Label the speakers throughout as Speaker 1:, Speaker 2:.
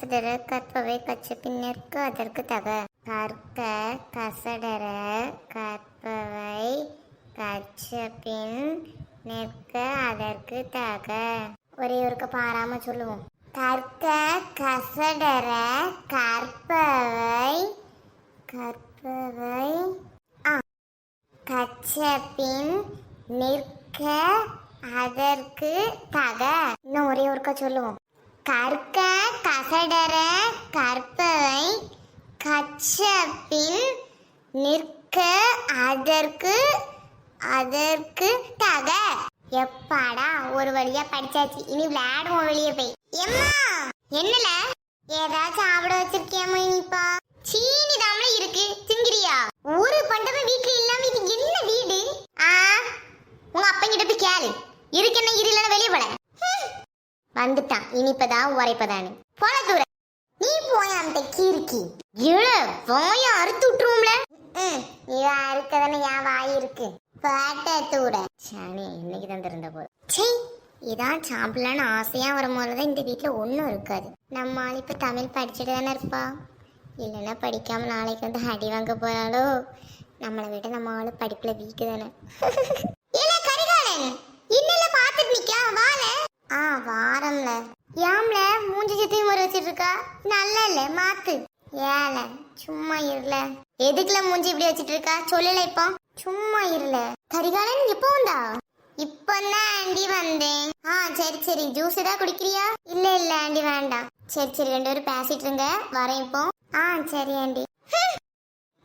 Speaker 1: கசடர கற்பவை கச்சப்பின் நிற்க அதற்கு தக. கற்க கசடர கற்பவை கச்சப்பின் நிற்க அதற்கு தக. ஒரே ஒருக்க பாராம சொல்லுவோம். கற்க கசடர கற்பவை கற்பவை கச்சப்பின் நிற்க அதற்கு தக. இன்னும் ஒரே ஒருக்கா சொல்லுவோம். கற்க கசடர கற்பவை கச்சப்பின் நிற்க அதற்கு அதற்கு தக. எப்பாடா ஒரு வழியா படிச்சாச்சு. இனி விளையாடுவோம் வெளியே போய். எம்மா என்னல ஏதாச்சும் சாப்பிட வச்சிருக்கியாமா? இனிப்பா சீனி தாமல இருக்கு, திங்கிறியா? ஒரு பண்டமும் வீட்டுல இல்லாம இது என்ன வீடு? உங்க அப்பா கிட்ட போய் கேளு. இருக்கு என்ன இரு, இல்லைன்னா வெளியே போல. வந்துட்டான் இனிப்பதா உரைப்பதான்னு. போல தூர நீ போய அந்த கீர்க்கி இழ வாய அறுத்து விட்டுருவோம்ல. இவ அறுக்கதானே என் வாய் இருக்கு. பாட்ட தூர சாணி இன்னைக்கு தான் திறந்த போது. சே இதான் சாப்பிடலான்னு ஆசையா வரும்போதுதான் இந்த வீட்டுல ஒன்றும் இருக்காது. நம்ம ஆள் இப்ப தமிழ் படிச்சுட்டு தானே இருப்பா. இல்லைன்னா படிக்காம நாளைக்கு வந்து அடி வாங்க போறாளோ. நம்மளை விட நம்ம ஆளு படிப்புல வீக்கு தானே. வாரம்ல ஏம்ல மூஞ்சி சித்தையும் முறை வச்சிட்டு இருக்கா? நல்லா இல்ல மாத்து. ஏல சும்மா இருல. எதுக்குல மூஞ்சி இப்படி வச்சிட்டு இருக்கா சொல்லல. இப்போ சும்மா இருல. கரிகாலன் எப்போ வந்தா? இப்பதான் ஆண்டி வந்தேன். சரி சரி ஜூஸ் ஏதாவது குடிக்கிறியா? இல்ல இல்ல ஆண்டி வேண்டாம். சரி சரி ரெண்டு பேரும் பேசிட்டு இருங்க, வரேன் இப்போ. சரி ஆண்டி.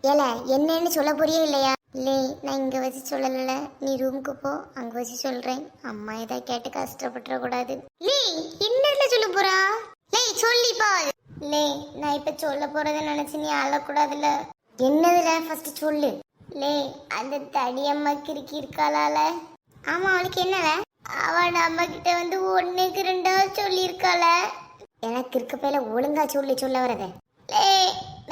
Speaker 1: ஏல என்னன்னு சொல்ல போறியா இல்லையா? இல்லை நான் இங்க வச்சு சொல்லல, நீ ரூமுக்கு போ, அங்க வச்சு சொல்றேன். அம்மா ஏதாவது கேட்டு கஷ்டப்பட்டுற கூடாது. லே என்னல சொல்ல போறா? லே சொல்லிப்பா. லே நான் இப்ப சொல்ல போறத நினைச்சு நீ அழக்கூடாதுல. என்னதுல ஃபர்ஸ்ட் சொல்லு. லே அந்த தடியம்மா கிறுக்கி இருக்காளால. ஆமா அவளுக்கு என்னல? அவன் நம்ம கிட்ட வந்து ஒன்னுக்கு ரெண்டா சொல்லி இருக்காள. எனக்கு இருக்க பேல ஒழுங்கா சொல்லி சொல்ல வரத. லே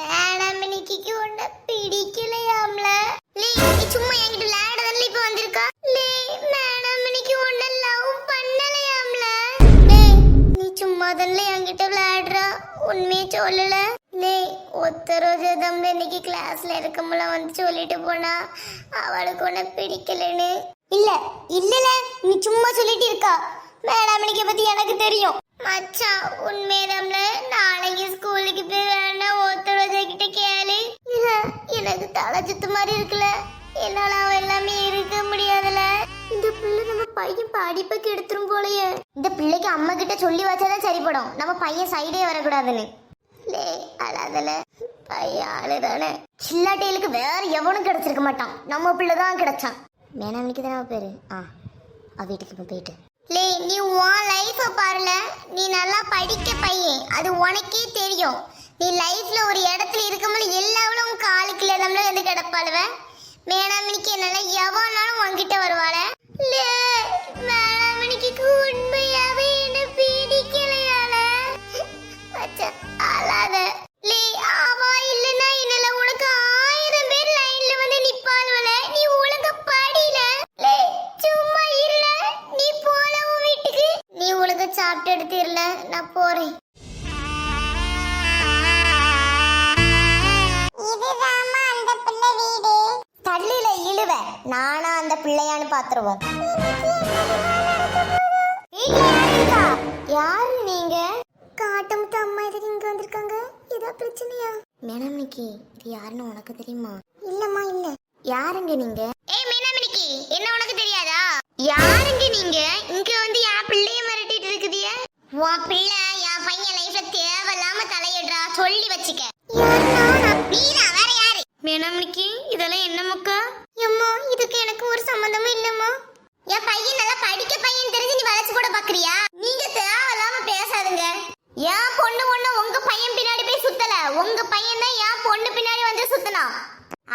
Speaker 1: மேடம் இன்னைக்கு ஒன்ன பிடிக்கலையாம்ல. லே நீ சும்மா என்கிட்ட விளையாடதானே இப்ப வந்திருக்கா. லே மேடம் இன்னைக்கு ஒன்ன லவ் பண்ணலையாம்ல. லே நீ சும்மா தானே என்கிட்ட விளையாடுறா, உண்மையே சொல்லல. லே ஒத்த ரோஜா தம்ல இன்னைக்கு கிளாஸ்ல இருக்கும்போல வந்து சொல்லிட்டு போனா அவளுக்கு ஒன்ன பிடிக்கலன்னு. இல்ல இல்லல நீ சும்மா சொல்லிட்டு இருக்கா. மேடம் இன்னைக்கு பத்தி எனக்கு தெரியும் மச்சான். உண்மையில நாளைக்கு ஸ்கூலுக்கு போய் வேணா ஒத்த ரோஜா கிட்ட கேளு. இல்ல எனக்கு தலை சுத்து மாதிரி இருக்குல்ல, என்னால அவ எல்லாமே இருக்க முடியாதுல. இந்த பிள்ளை நம்ம பையன் படிப்புக்கு எடுத்துரும் போலயே. இந்த பிள்ளைக்கு அம்மா கிட்ட சொல்லி வச்சாதான் சரிப்படும், நம்ம பையன் சைடே வரக்கூடாதுன்னு. லே அழாதல பையன் ஆளுதானே. சில்லாட்டையிலுக்கு வேற எவனும் கிடைச்சிருக்க மாட்டான், நம்ம பிள்ளைதான் கிடைச்சான். மேனாமிக்கு தானே பேரு. அவ வீட்டுக்கு போயிட்டு. லே நீ உன் லைஃப பாருல. நீ நல்லா படிக்க பையன், அது உனக்கே தெரியும். நீ லைஃப்ல ஒரு இடத்துல இருக்கும்போது எல்லாவளும் உன் காலுக்குள்ள நம்மள வந்து கிடப்பாளுவ. மேனாமினிக்கு என்னால எவனாலும் உன்கிட்ட வருவாள. லே மேனாமினிக்கு உண்மையாவே என்ன பிடிக்கலையால. அச்சா அழாத. லே அவா இல்லனா என்னால உனக்கு 1000 பேர் லைன்ல வந்து நிப்பாளுவல. நீ ஒழுங்கா படில. லே சும்மா இல்ல, நீ போல உன் வீட்டுக்கு. நீ ஒழுங்கா சாப்பிட்டு எடுத்துறல, நான் போறேன். இதுதாம்மா அந்த பிள்ளை வீடு. தள்ளில இழுவ நானா அந்த பிள்ளையான்னு பாத்துருவோம். யாரு நீங்க? காட்டமுத்து அம்மா எதுக்கு இங்க வந்திருக்காங்க? ஏதா பிரச்சனையா? மேனாமினிக்கு இது யாருன்னு உனக்கு தெரியுமா? இல்லம்மா இல்ல. யாருங்க நீங்க? ஏய் மேனாமினிக்கு என்ன உனக்கு தெரியாதா? யாருங்க நீங்க? இங்க வந்து என் பிள்ளைய மிரட்டிட்டு இருக்குதிய. உன் பிள்ளை என் பையன் லைஃப்ல தேவையில்லாம தலையிடுறா, சொல்லி வச்சுக்க. நீதான் வேற யாரு? மேனாமினிக்கு இதெல்லாம் என்ன முக்கா? அம்மா இதுக்கு எனக்கு ஒரு சம்பந்தமும் இல்லம்மா. என் பையன் நல்லா படிக்க பையன் தெரிஞ்சு நீ வளைச்சு கூட பாக்குறியா? நீங்க தேவையில்லாம பேசாதுங்க. என் பொண்ணு உங்க பையன் பின்னாடி போய் சுத்தல, உங்க பையன் தான் என் பொண்ணு பின்னாடி வந்து சுத்தனா.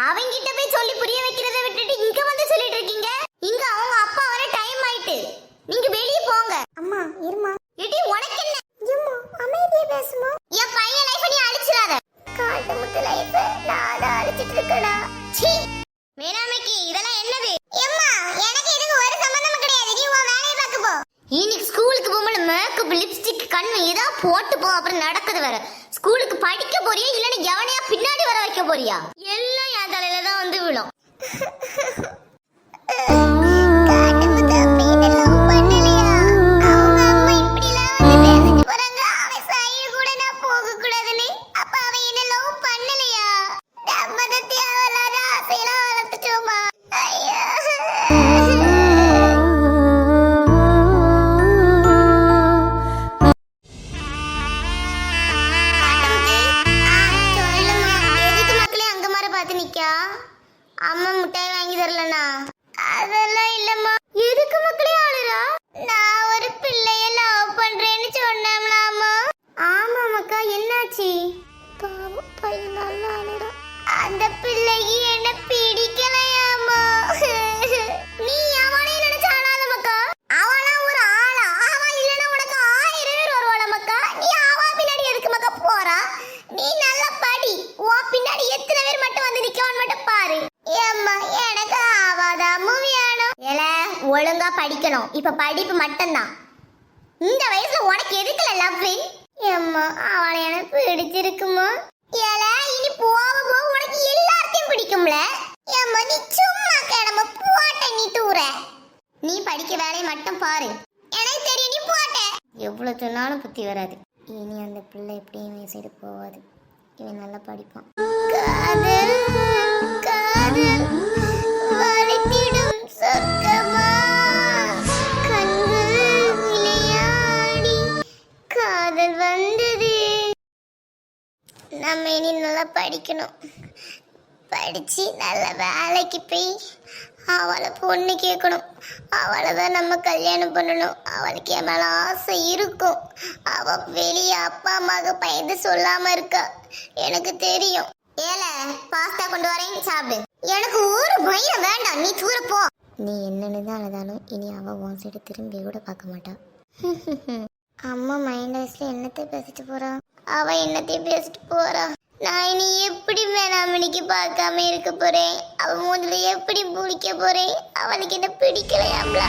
Speaker 1: அவங்கிட்ட போய் சொல்லி புரிய வைக்கிறத விட்டுட்டு இங்க வந்து சொல்லிட்டு இருக்கீங்க. இங்க அவங்க அப்பா வர டைம் ஆயிட்டு, நீங்க வெளிய போங்க. அம்மா இருமா. ஏடி உனக்கு என்ன? அம்மா அமைதியா பேசுமா. என் பையன் லைஃப் நீ அழிச்சிராத. காட்டமுத்து லைஃப் நான் அழிச்சிட்டு இருக்கடா. சீ மேனாமிக்கு இதெல்லாம் என்னது? அம்மா எனக்கு இதுக்கு ஒரு சம்பந்தமும் கிடையாது. நீ உன் வேலைய பாக்க போ. இன்னைக்கு ஸ்கூலுக்கு போகும்போது மேக்கப் லிப்ஸ்டிக் கண்ணு ஏதா போட்டு போ, அப்புறம் நடக்குது வேற. ஸ்கூலுக்கு படிக்க போறியா இல்லன்னா எவனையா பின்னாடி வர வைக்க போறியா? எல்லாம் என் தலையில தான் வந்து விழும். அம்மா முட்டாய் வாங்கி தரலனா? அதெல்லாம் இல்லம்மா. எதுக்கு மக்களே ஆளுறா? நான் ஒரு பிள்ளைய லவ் பண்றேன்னு சொன்னேன்லாமா. ஆமா மக்கா, என்னாச்சு? பாவம் பையன் நல்லா ஆளுறா. அந்த பிள்ளைக்கு என்ன பிடிக்கலையாமா. நீ அவளை நினைச்சு ஆளாத மக்கா. அவளா ஒரு ஆளா? அவ இல்லனா உனக்கு 1000 பேர் வருவாள மக்கா. நீ அவ பின்னாடி எதுக்கு மக்கா போறா? நீ நல்லா படி. உன் பின்னாடி எத்தனை பேர் மட்டும் வந்து நிக்கவன் மட்டும் பாரு. எனக்கு ஆவாதாமும் வேணும். ஏல ஒழுங்கா படிக்கணும். இப்ப படிப்பு மட்டும்தான். இந்த வயசுல உனக்கு எதுக்குல லவ்? ஏம்மா அவளை எனக்கு பிடிச்சிருக்குமா? ஏல இனி போக போக உனக்கு எல்லாத்தையும் பிடிக்கும்ல. ஏம்மா நீ சும்மா கிளம்ப போட்ட. நீ தூர நீ படிக்க வேலையை மட்டும் பாரு. எனக்கு தெரியும் நீ போட்ட. எவ்வளவு சொன்னாலும் புத்தி வராது. இனி அந்த பிள்ளை எப்படியும் வயசு போவாது. இவன் நல்லா படிப்பான். காதல் காதல் வலித்திடும் சொர்க்கமா, கண்கள் விளையாடி காதல் வந்தது. நம்ம இனி நல்லா படிக்கணும். படிச்சு நல்ல வேலைக்கு போய் அவளை பொண்ணு கேட்கணும். அவளை தான் நம்ம கல்யாணம் பண்ணணும். அவளுக்கு என் மேல ஆசை இருக்கும். அவ வெளியே அப்பா அம்மாவுக்கு பயந்து சொல்லாம இருக்கா. எனக்கு தெரியும். ஏல பாஸ்தா கொண்டு வரேன், சாப்பிடு. எனக்கு ஒரு பயம் வேண்டாம், நீ தூர போ. நீ என்னன்னு தான் அழுதாலும் இனி அவ உன் சைடு திரும்பி கூட பார்க்க மாட்டா. அம்மா மைண்ட் வயசுல என்னத்தை பேசிட்டு போறா? அவ என்னத்தையும் பேசிட்டு போறா. நான் இனி எப்படி வேணாமணிக்கு பார்க்காம இருக்க போறேன்? அவ மூஞ்சில எப்படி பிடிக்க போறேன்? அவளுக்கு என்ன பிடிக்கலையாம்லா?